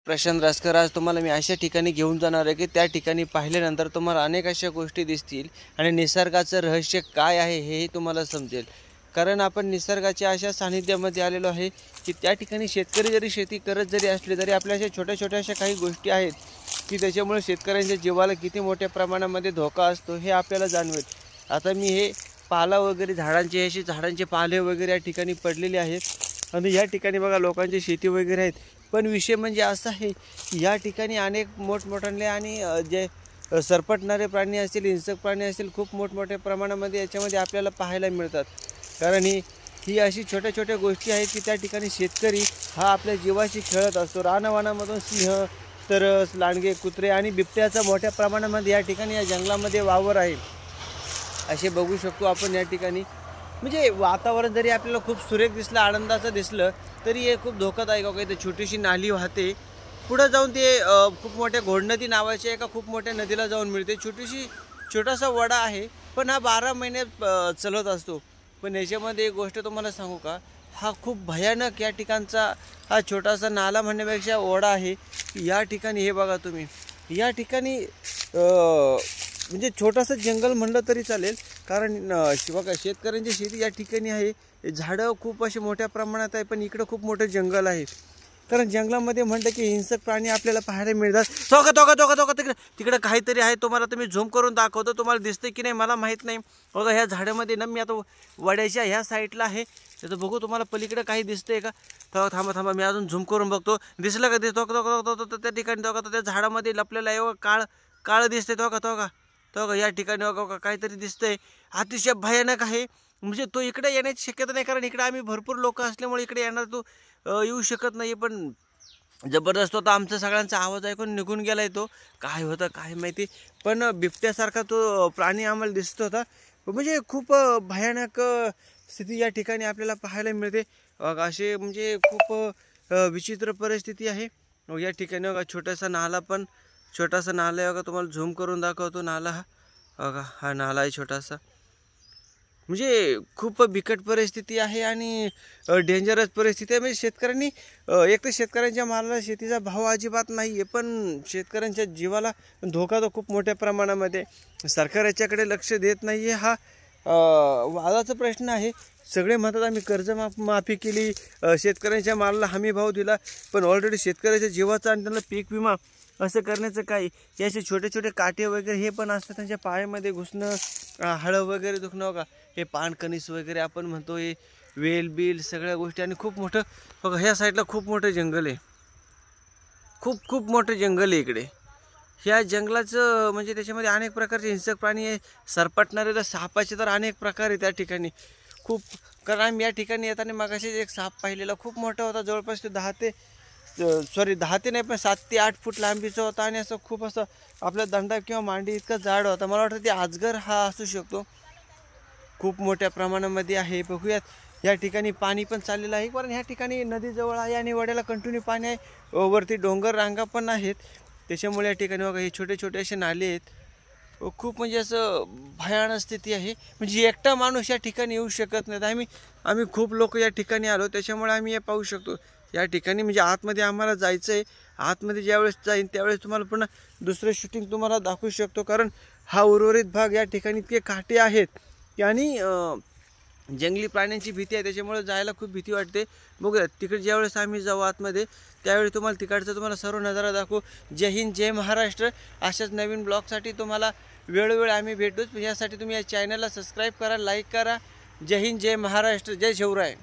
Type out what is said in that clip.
प्रशांत रासकर, आज तुम्हाला मी अशा ठिकाणी घेऊन जाणार आहे की त्या ठिकाणी पाहिल्यानंतर तुम्हाला अनेक अशा गोष्टी दिसतील आणि निसर्गाचं रहस्य काय आहे हेही तुम्हाला समजेल। कारण आपण निसर्गाच्या अशा सानिध्यामध्ये आलेलो आहे की त्या ठिकाणी शेतकरी जरी शेती करत जरी असले तरी आपल्या अशा छोट्या छोट्या अशा काही गोष्टी आहेत की त्याच्यामुळे शेतकऱ्यांच्या जीवाला किती मोठ्या प्रमाणामध्ये धोका असतो हे आपल्याला जाणवेल। आता मी हे पाला वगैरे झाडांचे पाले वगैरे या ठिकाणी पडलेले आहेत आणि या ठिकाणी बघा लोकांची शेती वगैरे आहेत। पण विषय म्हणजे असा आहे की या ठिकाणी अनेक मोठमोठे आणि जे सरपटणारे प्राणी असतील, हिंसक प्राणी असतील, खूप मोठमोठ्या प्रमाणामध्ये याच्यामध्ये आपल्याला पाहायला मिळतात। कारण ही अशी छोट्या छोट्या गोष्टी आहेत की त्या ठिकाणी शेतकरी हा आपल्या जीवाशी खेळत असतो। रानवनामधून सिंह, तरस, लांडगे, कुत्रे आणि बिबट्याचा मोठ्या प्रमाणामध्ये या ठिकाणी या जंगलामध्ये वावर आहे असे बघू शकतो आपण। या ठिकाणी म्हणजे वातावरण जरी आपल्याला खूप सुरेख दिसलं, आनंदाचं दिसलं, तरी हे खूप धोकादायक आहे। इथे छोटीशी नाली वाहते, पुढे जाऊन ते खूप मोठ्या घोडनदी नावाच्या एका खूप मोठ्या नदीला जाऊन मिळते। छोटासा वडा आहे, पण हा 12 महिने चालत असतो। पण याच्यामध्ये एक गोष्ट तुम्हाला सांगू का, हा खूप भयानक या ठिकाणचा हा छोटासा नाला म्हणण्यापेक्षा ओढा आहे। या ठिकाणी हे बघा तुम्ही, या ठिकाणी म्हणजे छोटंसं जंगल म्हणलं तरी चालेल। कारण बघा शेतकऱ्यांची शेती या ठिकाणी आहे, झाडं खूप अशी मोठ्या प्रमाणात आहे, पण इकडं खूप मोठं जंगल आहे। कारण जंगलामध्ये म्हणलं की हिंसक प्राणी आपल्याला पाहायला मिळतात। तिकडं काहीतरी आहे, तुम्हाला तुम्ही झूम करून दाखवतो, तुम्हाला दिसते की नाही मला माहीत नाही। बघा ह्या झाडामध्ये ना, मी आता वड्याच्या ह्या साईडला आहे, तर बघू तुम्हाला पलीकडे काही दिसतंय का। तर थांबा मी अजून झूम करून बघतो, दिसलं का? दिसतो त्या ठिकाणी त्या झाडामध्ये लपलेला आहे काळ दिसते तो का या ठिकाणी बघा काहीतरी दिसतंय, अतिशय भयानक आहे। म्हणजे तो इकडे येण्याची शक्यता नाही, कारण इकडे आम्ही भरपूर लोक असल्यामुळे इकडे येणार तो येऊ शकत नाही। पण जबरदस्त होता, आमचा सगळ्यांचा आवाज ऐकून निघून गेलाय तो, काय होतं काय माहिती। पण बिबट्यासारखा तो प्राणी आम्हाला दिसत होता। म्हणजे खूप भयानक स्थिती या ठिकाणी आपल्याला पाहायला मिळते। असे म्हणजे खूप विचित्र परिस्थिती आहे। या ठिकाणी बघा छोटासा नाला आहे बघा, तुम्हाला झूम करून दाखवतो नाला। बघा हा नाला आहे छोटासा, म्हणजे खूप बिकट परिस्थिती आहे आणि डेंजरस परिस्थिती आहे। म्हणजे शेतकऱ्यांनी एक तर शेतकऱ्यांच्या मालाला शेतीचा भाव अजिबात नाही आहे, पण शेतकऱ्यांच्या जीवाला धोका तो खूप मोठ्या प्रमाणामध्ये। सरकार याच्याकडे लक्ष देत नाही आहे, हा वादाचा प्रश्न आहे। सगळे म्हणतात आम्ही कर्जमाफी केली, शेतकऱ्यांच्या मालाला हमी भाव दिला, पण ऑलरेडी शेतकऱ्याच्या जीवाचा आणि त्यांना पीक विमा असं करण्याचं काही, याचे छोटे छोटे काटे वगैरे हे पण असतात, त्यांच्या पायामध्ये घुसणं, हळं वगैरे दुखणं बघा, हे पानकणीस वगैरे आपण म्हणतो, हे वेल बिल सगळ्या गोष्टी। आणि खूप मोठं बघा ह्या साईडला खूप मोठं जंगल आहे, खूप मोठं जंगल आहे इकडे। ह्या जंगलाचं म्हणजे त्याच्यामध्ये अनेक प्रकारचे हिंसक प्राणी आहे, सरपटणारे सापाचे तर अनेक प्रकार आहे त्या ठिकाणी खूप। कारण आम्ही या ठिकाणी येताना मगाशी एक साप पाहिलेला, खूप मोठा होता, जवळपास ते 10 ते नाही पण 7 ते 8 फूट लांबीचा होता आणि असं खूप असं आपल्या दंडा किंवा मांडी इतका जाड होता। मला वाटतं ते अजगर हा असू शकतो, खूप मोठ्या प्रमाणामध्ये आहे। बघूयात या ठिकाणी पाणी पण चाललेलं आहे, कारण ह्या ठिकाणी नदी जवळ आहे आणि वड्याला कंटिन्यू पाणी आहे, वरती डोंगर रांगा पण आहेत, त्याच्यामुळे या ठिकाणी बघा हे छोटे छोटे असे नाले आहेत। खूप म्हणजे असं भयानक स्थिती आहे, म्हणजे एकटा माणूस या ठिकाणी येऊ शकत नाही। आम्ही खूप लोक या ठिकाणी आलो, त्याच्यामुळे आम्ही हे पाहू शकतो। या ठिकाणी म्हणजे आतमध्ये आम्हाला जायचं आहे, आतमध्ये ज्यावेळेस जाईन त्यावेळेस तुम्हाला पुन्हा दुसरं शूटिंग तुम्हाला दाखवू शकतो। कारण हा उर्वरित भाग या ठिकाणी इतके काटे आहेत आणि जंगली प्राण्यांची भीती आहे, त्याच्यामुळे जायला खूप भीती वाटते। बघूया तिकडे ज्यावेळेस आम्ही जाऊ आतमध्ये त्यावेळी तुम्हाला सर्व नजारा दाखवू। जय हिंद, जय महाराष्ट्र। अशाच नवीन ब्लॉगसाठी तुम्हाला वेळोवेळी आम्ही भेटूच, यासाठी तुम्ही या चॅनलला सबस्क्राईब करा, लाईक करा। जय हिंद, जय महाराष्ट्र, जय शिवराय।